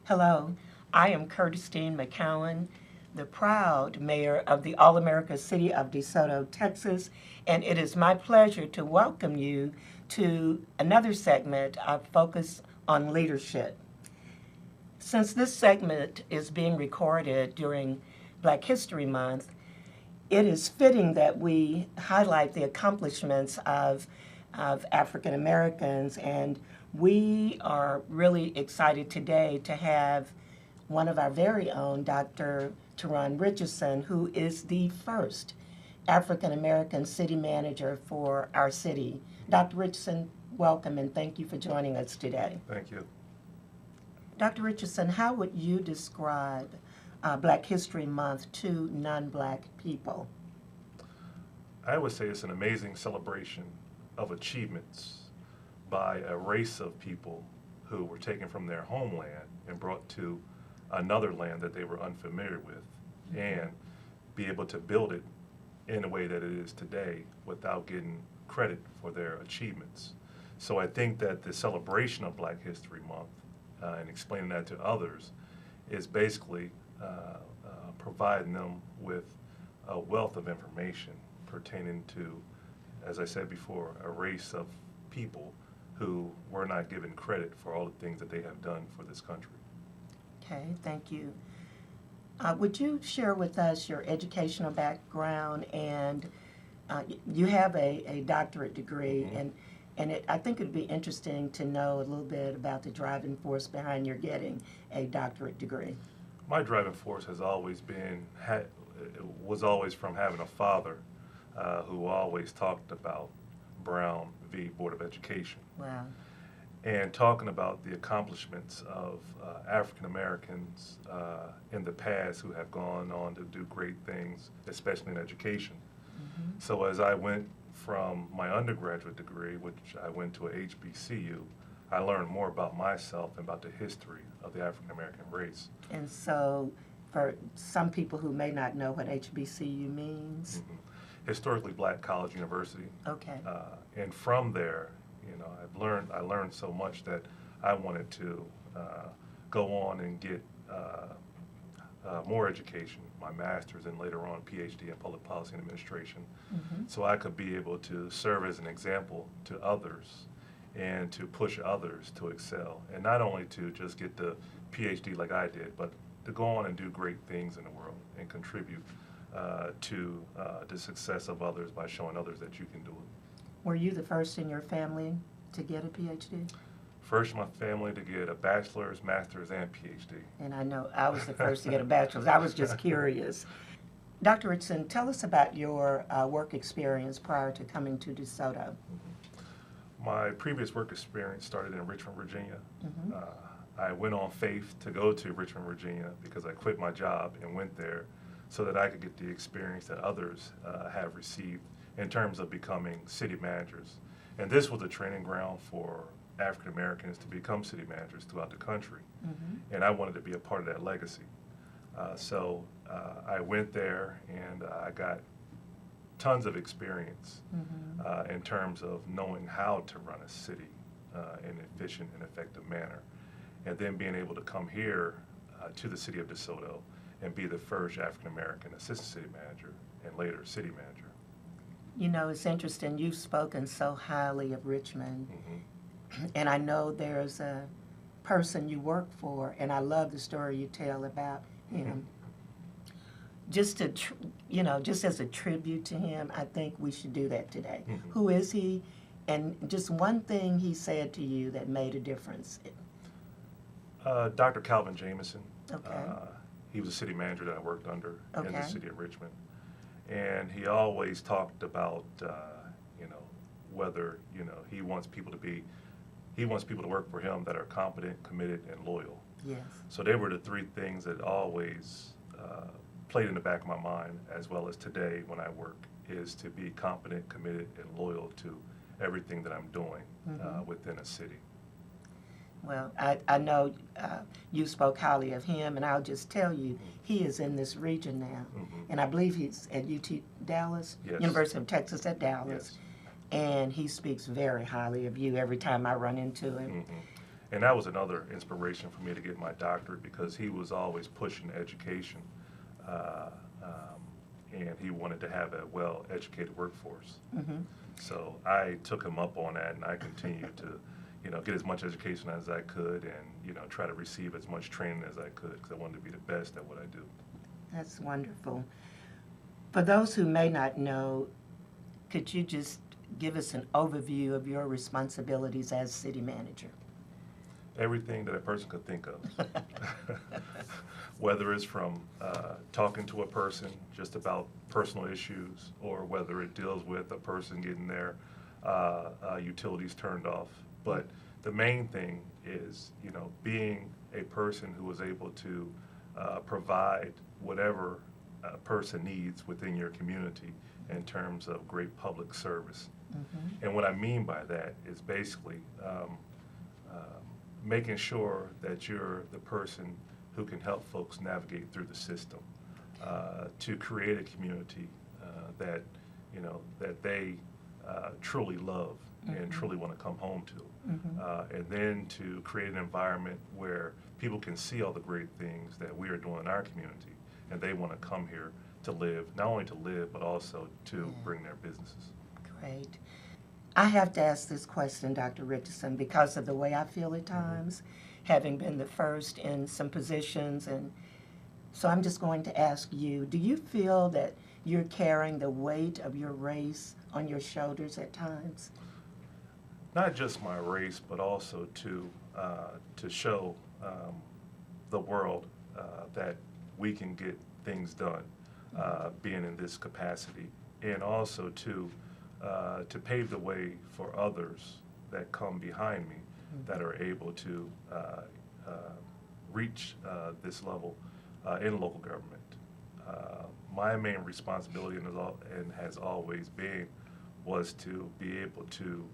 Hello, I am Curtistene McCowan, the proud mayor of the All-America City of DeSoto, Texas, and it is my pleasure to welcome you to another segment of Focus on Leadership. Since this segment is being recorded during Black History Month, it is fitting that we highlight the accomplishments of African Americans, and we are really excited today to have one of our very own, Dr. Tarron Richardson, who is the first African American city manager for our city. Dr. Richardson, welcome and thank you for joining us today. Thank you. Dr. Richardson, how would you describe Black History Month to non-Black people? I would say it's an amazing celebration of achievements by a race of people who were taken from their homeland and brought to another land that they were unfamiliar with, and be able to build it in the way that it is today without getting credit for their achievements. So I think that the celebration of Black History Month and explaining that to others is basically providing them with a wealth of information pertaining to, as I said before, a race of people who were not given credit for all the things that they have done for this country. Okay, thank you. Would you share with us your educational background? And you have a doctorate degree, and I think it would be interesting to know a little bit about the driving force behind your getting a doctorate degree. My driving force has always been, was always from having a father who always talked about Brown v. Board of Education. Wow. And talking about the accomplishments of African Americans in the past who have gone on to do great things, especially in education. So as I went from my undergraduate degree, which I went to a HBCU, I learned more about myself and about the history of the African American race. And so for some people who may not know what HBCU means. Historically Black College University. Okay. And from there, you know, I learned so much that I wanted to go on and get more education, my master's, and later on Ph.D. in public policy and administration, so I could be able to serve as an example to others and to push others to excel, and not only to just get the Ph.D. like I did, but to go on and do great things in the world and contribute to the success of others by showing others that you can do it. Were you the first in your family to get a PhD? First in my family to get a bachelor's, master's, and PhD. And I know I was the first to get a bachelor's. I was just curious. Dr. Richardson, tell us about your work experience prior to coming to DeSoto. My previous work experience started in Richmond, Virginia. I went on faith to go to Richmond, Virginia because I quit my job and went there so that I could get the experience that others have received in terms of becoming city managers. And this was a training ground for African Americans to become city managers throughout the country. And I wanted to be a part of that legacy. So I went there and I got tons of experience in terms of knowing how to run a city in an efficient and effective manner. And then being able to come here to the city of DeSoto and be the first African American assistant city manager and later city manager. You know, it's interesting. You've spoken so highly of Richmond. And I know there's a person you work for, and I love the story you tell about him. Just to, just as a tribute to him, I think we should do that today. Who is he? And just one thing he said to you that made a difference. Dr. Calvin Jameson. Okay. He was a city manager that I worked under in the city of Richmond. And he always talked about, whether, he wants people to work for him that are competent, committed, and loyal. Yes. So they were the three things that always played in the back of my mind, as well as today when I work, is to be competent, committed, and loyal to everything that I'm doing within a city. Well, I know you spoke highly of him, and I'll just tell you, he is in this region now. And I believe he's at UT Dallas, University of Texas at Dallas. And he speaks very highly of you every time I run into him. And that was another inspiration for me to get my doctorate, because he was always pushing education, and he wanted to have a well-educated workforce. So I took him up on that, and I continued to, get as much education as I could, and, try to receive as much training as I could, because I wanted to be the best at what I do. That's wonderful. For those who may not know, could you just give us an overview of your responsibilities as city manager? Everything that a person could think of. Whether it's from talking to a person just about personal issues, or whether it deals with a person getting their utilities turned off. But the main thing is, being a person who is able to provide whatever a person needs within your community in terms of great public service. And what I mean by that is basically making sure that you're the person who can help folks navigate through the system, to create a community that that they truly love and truly want to come home to, and then to create an environment where people can see all the great things that we are doing in our community, and they want to come here to live, not only to live, but also to bring their businesses. Great. I have to ask this question, Dr. Richardson, because of the way I feel at times, having been the first in some positions. And so I'm just going to ask you, do you feel that you're carrying the weight of your race on your shoulders at times? Not just my race, but also to show the world that we can get things done, being in this capacity, and also to pave the way for others that come behind me that are able to reach this level in local government. My main responsibility and has always been was to be able to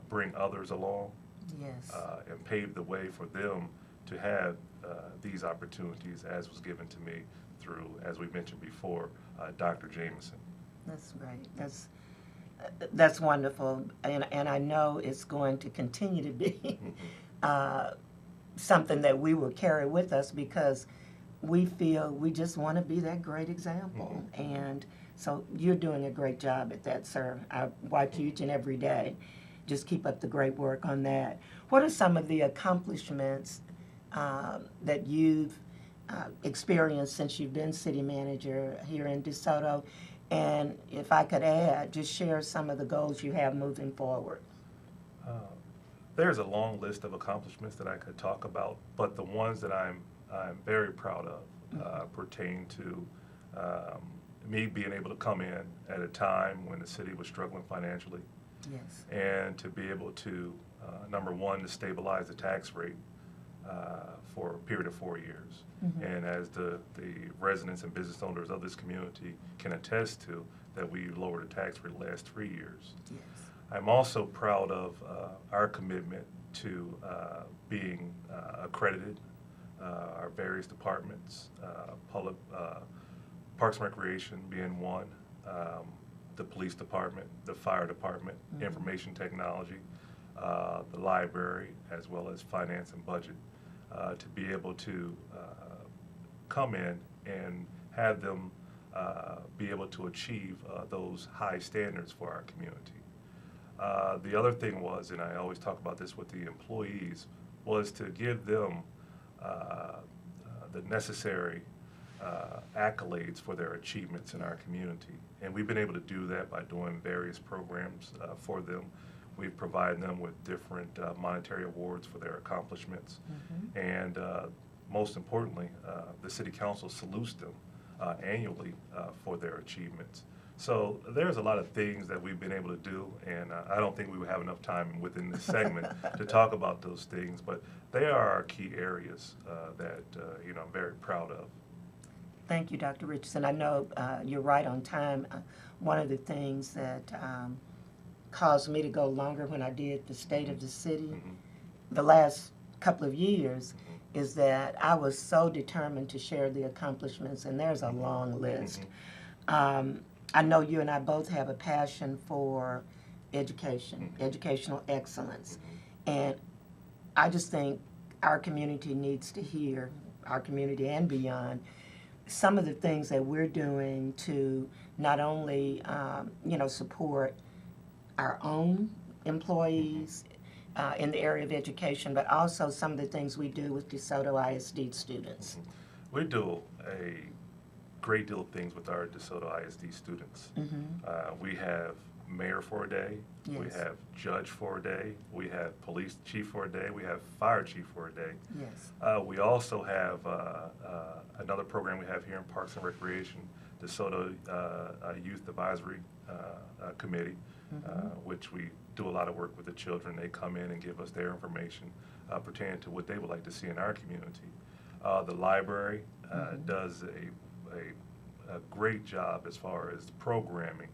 bring others along, Yes. and pave the way for them to have these opportunities, as was given to me through, as we mentioned before, Dr. Jameson. That's right. That's wonderful, and I know it's going to continue to be something that we will carry with us, because we feel we just want to be that great example. And so you're doing a great job at that, sir. I watch you each and every day. Just keep up the great work on that. What are some of the accomplishments that you've experienced since you've been city manager here in DeSoto? And if I could add, just share some of the goals you have moving forward. There's a long list of accomplishments that I could talk about, but the ones that I'm very proud of pertain to me being able to come in at a time when the city was struggling financially, Yes. and to be able to, number one, to stabilize the tax rate for a period of 4 years. And as the residents and business owners of this community can attest to, that we lowered the tax rate the last 3 years. Yes. I'm also proud of our commitment to being accredited, our various departments, public, Parks and Recreation being one, the police department, the fire department, information technology, the library, as well as finance and budget, to be able to come in and have them be able to achieve those high standards for our community. The other thing was, and I always talk about this with the employees, was to give them the necessary accolades for their achievements in our community. And we've been able to do that by doing various programs for them. We've provided them with different monetary awards for their accomplishments. And most importantly, the City Council salutes them annually for their achievements. So there's a lot of things that we've been able to do, and I don't think we would have enough time within this segment to talk about those things, but they are our key areas that I'm very proud of. Thank you, Dr. Richardson. I know you're right on time. One of the things that caused me to go longer when I did the State of the City the last couple of years is that I was so determined to share the accomplishments, and there's a long list. I know you and I both have a passion for education, educational excellence. And I just think our community needs to hear, our community and beyond, some of the things that we're doing to not only, support our own employees in the area of education, but also some of the things we do with DeSoto ISD students. We do a great deal of things with our DeSoto ISD students. We have mayor for a day, we Yes. have judge for a day, we have police chief for a day, we have fire chief for a day. Yes. We also have another program we have here in Parks and Recreation, DeSoto Youth Advisory Committee, which we do a lot of work with the children. They come in and give us their information pertaining to what they would like to see in our community. The library does a great job as far as programming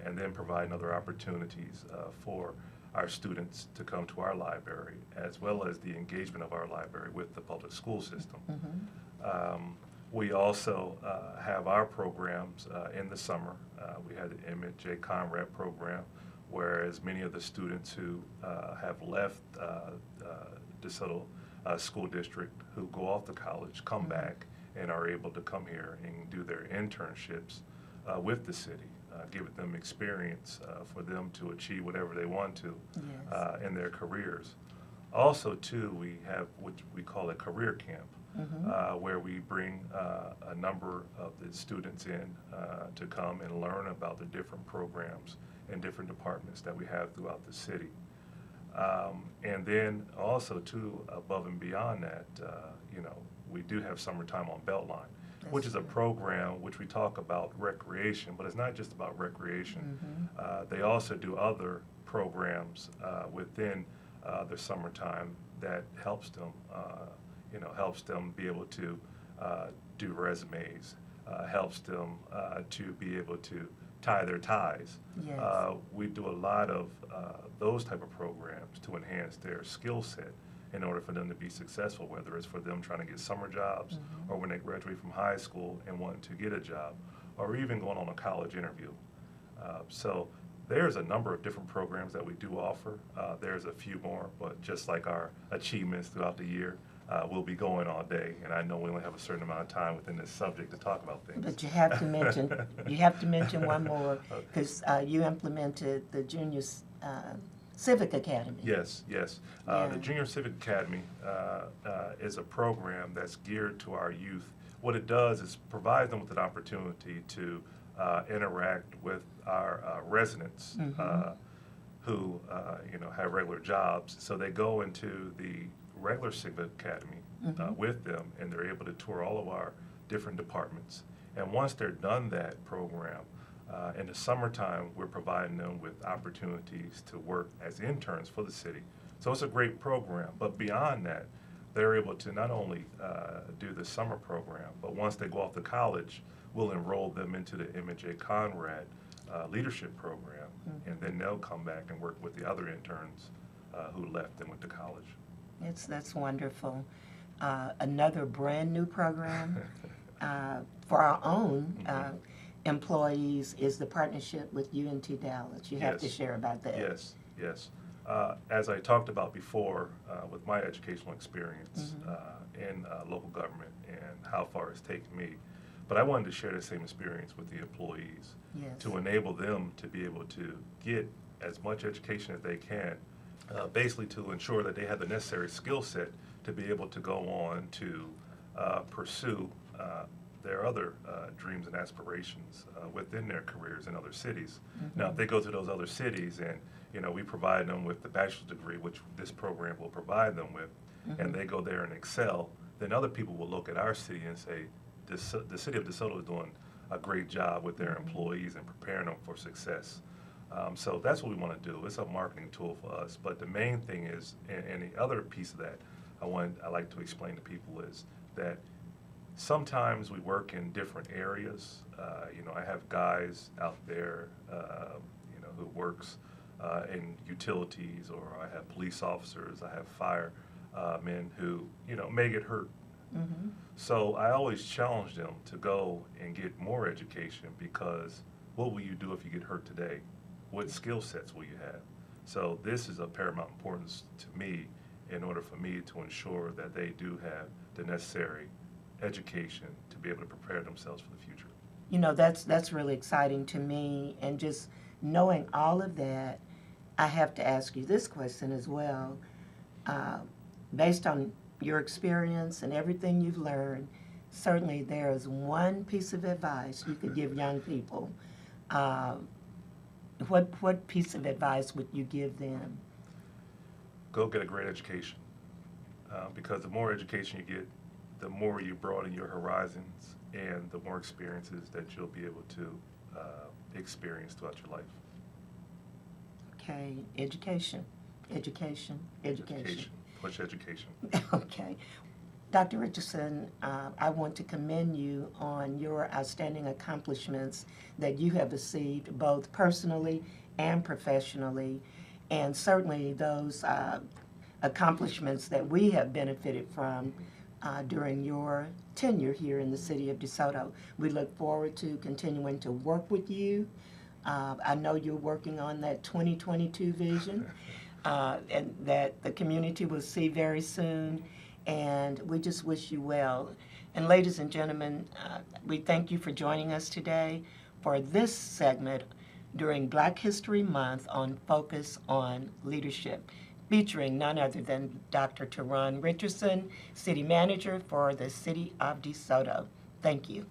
and then providing other opportunities for our students to come to our library, as well as the engagement of our library with the public school system. We also have our programs in the summer. We had the MJ Conrad program, whereas many of the students who have left DeSoto School District who go off to college come back and are able to come here and do their internships with the city, giving them experience for them to achieve whatever they want to in their careers. Also, too, we have what we call a career camp, where we bring a number of the students in to come and learn about the different programs and different departments that we have throughout the city. And then also, too, above and beyond that, we do have Summertime on Beltline, which is a program which we talk about recreation, but it's not just about recreation. They also do other programs within the summertime that helps them, be able to do resumes, helps them to be able to tie their ties. Yes. We do a lot of those type of programs to enhance their skill set in order for them to be successful, whether it's for them trying to get summer jobs or when they graduate from high school and want to get a job, or even going on a college interview. So there's a number of different programs that we do offer. There's a few more, but just like our achievements throughout the year, we'll be going all day, and I know we only have a certain amount of time within this subject to talk about things. But you have to mention one more, because you implemented the Junior Civic Academy. Yes. Yeah. The Junior Civic Academy is a program that's geared to our youth. What it does is provides them with an opportunity to interact with our residents who have regular jobs. So they go into the regular Civic Academy with them, and they're able to tour all of our different departments. And once they're done that program, in the summertime, we're providing them with opportunities to work as interns for the city. So it's a great program. But beyond that, they're able to not only do the summer program, but once they go off to college, we'll enroll them into the MJ Conrad leadership program, and then they'll come back and work with the other interns who left and went to college. That's wonderful. Another brand new program for our own employees is the partnership with UNT Dallas. You have to share about that. Yes. As I talked about before, with my educational experience in local government and how far it's taken me, but I wanted to share the same experience with the employees to enable them to be able to get as much education as they can, basically to ensure that they have the necessary skill set to be able to go on to pursue their other dreams and aspirations within their careers in other cities. Now, if they go to those other cities and we provide them with the bachelor's degree, which this program will provide them with, and they go there and excel, then other people will look at our city and say, the city of DeSoto is doing a great job with their employees and preparing them for success. So that's what we want to do. It's a marketing tool for us. But the main thing is, and the other piece of that I like to explain to people is that sometimes we work in different areas. I have guys out there, who works in utilities, or I have police officers, I have firemen who, may get hurt. So I always challenge them to go and get more education, because what will you do if you get hurt today? What skill sets will you have? So this is of paramount importance to me in order for me to ensure that they do have the necessary education to be able to prepare themselves for the future. You know, that's really exciting to me, and just knowing all of that, I have to ask you this question as well. Based on your experience and everything you've learned, certainly there is one piece of advice you could give young people. What piece of advice would you give them? Go get a great education, because the more education you get, the more you broaden your horizons and the more experiences that you'll be able to experience throughout your life. Okay, education, education, education. Push education. Okay. Dr. Richardson, I want to commend you on your outstanding accomplishments that you have achieved both personally and professionally, and certainly those accomplishments that we have benefited from during your tenure here in the city of DeSoto. We look forward to continuing to work with you. I know you're working on that 2022 vision and that the community will see very soon, and we just wish you well. And ladies and gentlemen, we thank you for joining us today for this segment during Black History Month on Focus on Leadership, featuring none other than Dr. Tarron Richardson, City Manager for the City of DeSoto. Thank you.